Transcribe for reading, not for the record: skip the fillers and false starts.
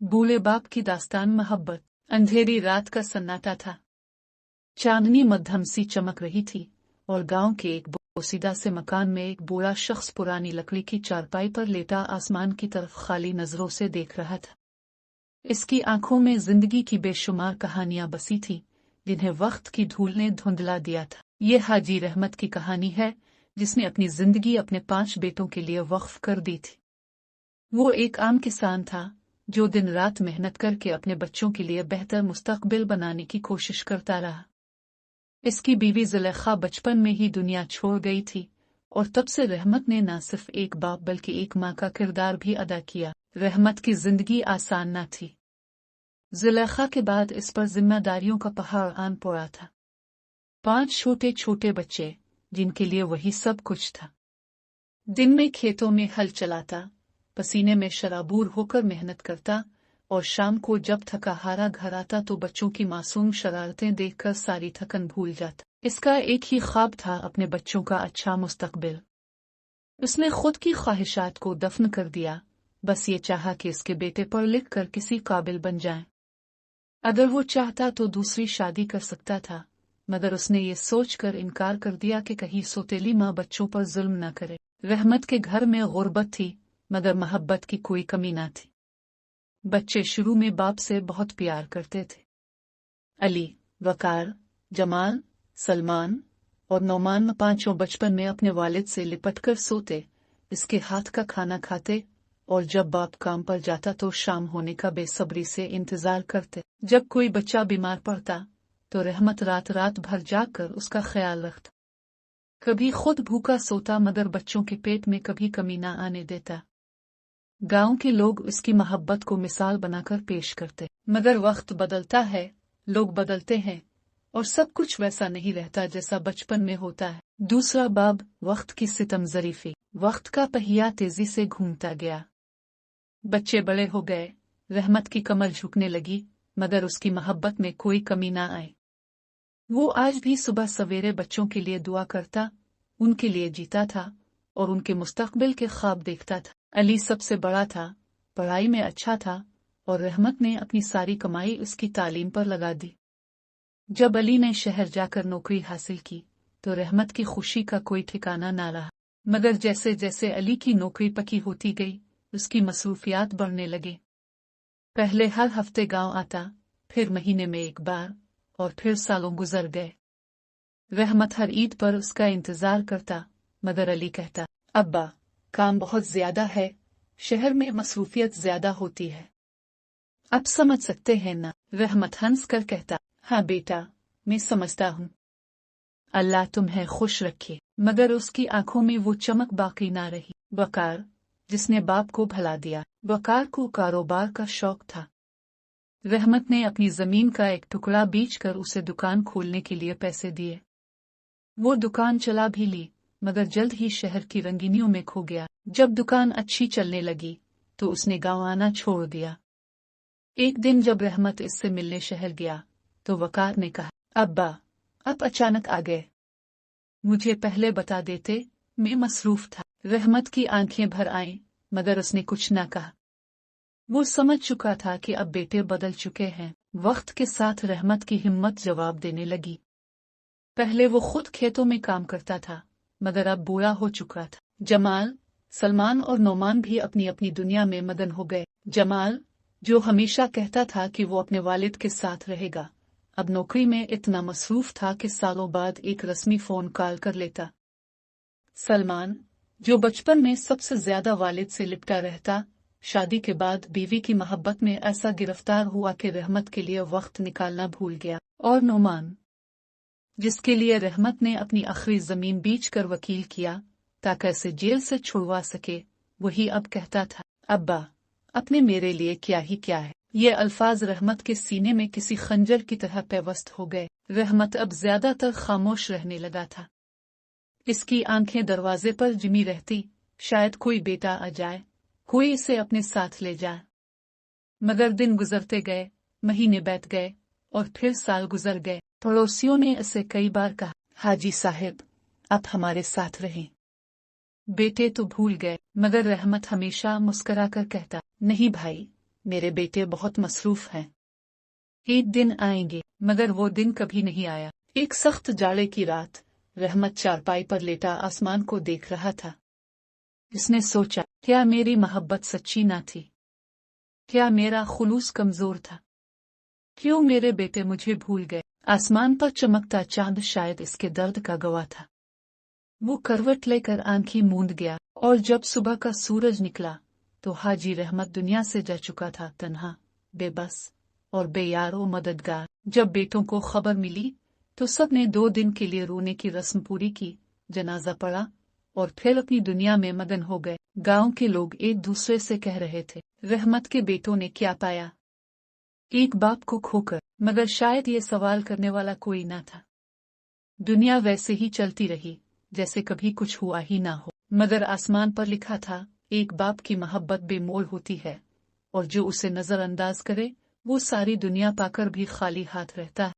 बूढ़े बाप की दास्तान मोहब्बत। अंधेरी रात का सन्नाटा था। चांदनी मध्यम सी चमक रही थी और गांव के एक बोसीदा से मकान में एक बूढ़ा शख्स पुरानी लकड़ी की चारपाई पर लेटा आसमान की तरफ खाली नजरों से देख रहा था। इसकी आंखों में जिंदगी की बेशुमार कहानियां बसी थीं, जिन्हें वक्त की धूल ने धुंधला दिया था। ये हाजी रहमत की कहानी है, जिसने अपनी जिंदगी अपने 5 बेटों के लिए वक्फ कर दी थी। वो एक आम किसान था जो दिन रात मेहनत करके अपने बच्चों के लिए बेहतर मुस्तकबिल बनाने की कोशिश करता रहा। इसकी बीवी जुलेखा बचपन में ही दुनिया छोड़ गई थी और तब से रहमत ने न सिर्फ एक बाप बल्कि एक माँ का किरदार भी अदा किया। रहमत की जिंदगी आसान न थी। जुलेखा के बाद इस पर जिम्मेदारियों का पहाड़ आन पड़ा था। 5 छोटे छोटे बच्चे, जिनके लिए वही सब कुछ था। दिन में खेतों में हल चलाता, पसीने में शराबूर होकर मेहनत करता और शाम को जब थका हारा घर आता तो बच्चों की मासूम शरारतें देखकर सारी थकन भूल जाता। इसका एक ही ख्वाब था, अपने बच्चों का अच्छा मुस्तकबिल। उसने खुद की ख्वाहिशात को दफन कर दिया, बस ये चाहा कि इसके बेटे पढ़ लिख कर किसी काबिल बन जाएं। अगर वो चाहता तो दूसरी शादी कर सकता था, मगर उसने ये सोचकर इनकार कर दिया कि कहीं सौतेली माँ बच्चों पर जुल्म न करे। रहमत के घर में गुर्बत थी, मगर मोहब्बत की कोई कमी न थी। बच्चे शुरू में बाप से बहुत प्यार करते थे। अली, वकार, जमाल, सलमान और नौमान पांचों बचपन में अपने वालिद से लिपटकर सोते, इसके हाथ का खाना खाते और जब बाप काम पर जाता तो शाम होने का बेसब्री से इंतजार करते। जब कोई बच्चा बीमार पड़ता तो रहमत रात रात भर जागकर उसका ख्याल रखता। कभी खुद भूखा सोता मगर बच्चों के पेट में कभी कमी न आने देता। गांव के लोग उसकी मोहब्बत को मिसाल बनाकर पेश करते। मगर वक्त बदलता है, लोग बदलते हैं और सब कुछ वैसा नहीं रहता जैसा बचपन में होता है। दूसरा बाब, वक्त की सितम ज़रीफी। वक्त का पहिया तेजी से घूमता गया। बच्चे बड़े हो गए, रहमत की कमर झुकने लगी, मगर उसकी मोहब्बत में कोई कमी ना आई। वो आज भी सुबह सवेरे बच्चों के लिए दुआ करता, उनके लिए जीता था और उनके मुस्तकबिल के ख्वाब देखता था। अली सबसे बड़ा था, पढ़ाई में अच्छा था और रहमत ने अपनी सारी कमाई उसकी तालीम पर लगा दी। जब अली ने शहर जाकर नौकरी हासिल की तो रहमत की खुशी का कोई ठिकाना ना रहा। मगर जैसे जैसे अली की नौकरी पक्की होती गई, उसकी मसरूफियात बढ़ने लगे। पहले हर हफ्ते गांव आता, फिर महीने में एक बार और फिर सालों गुजर गए। रहमत हर ईद पर उसका इंतजार करता, मगर अली कहता, अब्बा, काम बहुत ज्यादा है, शहर में मसरूफियत ज्यादा होती है, अब समझ सकते हैं ना। रहमत हंस कर कहता, हाँ बेटा, मैं समझता हूँ, अल्लाह तुम्हें खुश रखे। मगर उसकी आंखों में वो चमक बाकी ना रही। वकार, जिसने बाप को भला दिया। वकार को कारोबार का शौक था। रहमत ने अपनी जमीन का एक टुकड़ा बेचकर उसे दुकान खोलने के लिए पैसे दिए। वो दुकान चला भी ली, मगर जल्द ही शहर की रंगीनियों में खो गया। जब दुकान अच्छी चलने लगी तो उसने गांव आना छोड़ दिया। एक दिन जब रहमत इससे मिलने शहर गया तो वकार ने कहा, अब्बा, अब अचानक आ गए, मुझे पहले बता देते, मैं मसरूफ था। रहमत की आंखें भर आईं, मगर उसने कुछ न कहा। वो समझ चुका था कि अब बेटे बदल चुके हैं। वक्त के साथ रहमत की हिम्मत जवाब देने लगी। पहले वो खुद खेतों में काम करता था, मगर अब बूढ़ा हो चुका था। जमाल, सलमान और नौमान भी अपनी अपनी दुनिया में मगन हो गए। जमाल, जो हमेशा कहता था कि वो अपने वालिद के साथ रहेगा, अब नौकरी में इतना मसरूफ था कि सालों बाद एक रस्मी फोन कॉल कर लेता। सलमान, जो बचपन में सबसे ज्यादा वालिद से लिपटा रहता, शादी के बाद बीवी की मोहब्बत में ऐसा गिरफ्तार हुआ कि रहमत के लिए वक्त निकालना भूल गया। और नौमान, जिसके लिए रहमत ने अपनी आखिरी जमीन बेचकर वकील किया ताकि उसे जेल से छुड़वा सके, वही अब कहता था, अब्बा, अपने मेरे लिए क्या ही क्या है। ये अल्फाज रहमत के सीने में किसी खंजर की तरह पेवस्त हो गए। रहमत अब ज्यादातर खामोश रहने लगा था। इसकी आंखें दरवाजे पर जिमी रहती, शायद कोई बेटा आ जाए, कोई इसे अपने साथ ले जाए। मगर दिन गुजरते गए, महीने बीत गए और फिर साल गुजर गए। पड़ोसियों ने इसे कई बार कहा, हाजी साहब, आप हमारे साथ रहें। बेटे तो भूल गए, मगर रहमत हमेशा मुस्कुराकर कहता, नहीं भाई, मेरे बेटे बहुत मसरूफ हैं। एक दिन आएंगे। मगर वो दिन कभी नहीं आया। एक सख्त जाड़े की रात रहमत चारपाई पर लेटा आसमान को देख रहा था। उसने सोचा, क्या मेरी मोहब्बत सच्ची ना थी? क्या मेरा खुलूस कमजोर था? क्यों मेरे बेटे मुझे भूल गए? आसमान पर चमकता चांद शायद इसके दर्द का गवाह था। वो करवट लेकर आंखें मूंद गया, और जब सुबह का सूरज निकला तो हाजी रहमत दुनिया से जा चुका था, तन्हा, बेबस और बेयारो मददगार। जब बेटों को खबर मिली तो सब ने 2 दिन के लिए रोने की रस्म पूरी की, जनाजा पड़ा और फिर अपनी दुनिया में मगन हो गए। गांव के लोग एक दूसरे से कह रहे थे, रहमत के बेटों ने क्या पाया एक बाप को खोकर? मगर शायद ये सवाल करने वाला कोई ना था। दुनिया वैसे ही चलती रही जैसे कभी कुछ हुआ ही ना हो। मगर आसमान पर लिखा था, एक बाप की मोहब्बत बेमोल होती है, और जो उसे नजरअंदाज करे वो सारी दुनिया पाकर भी खाली हाथ रहता है।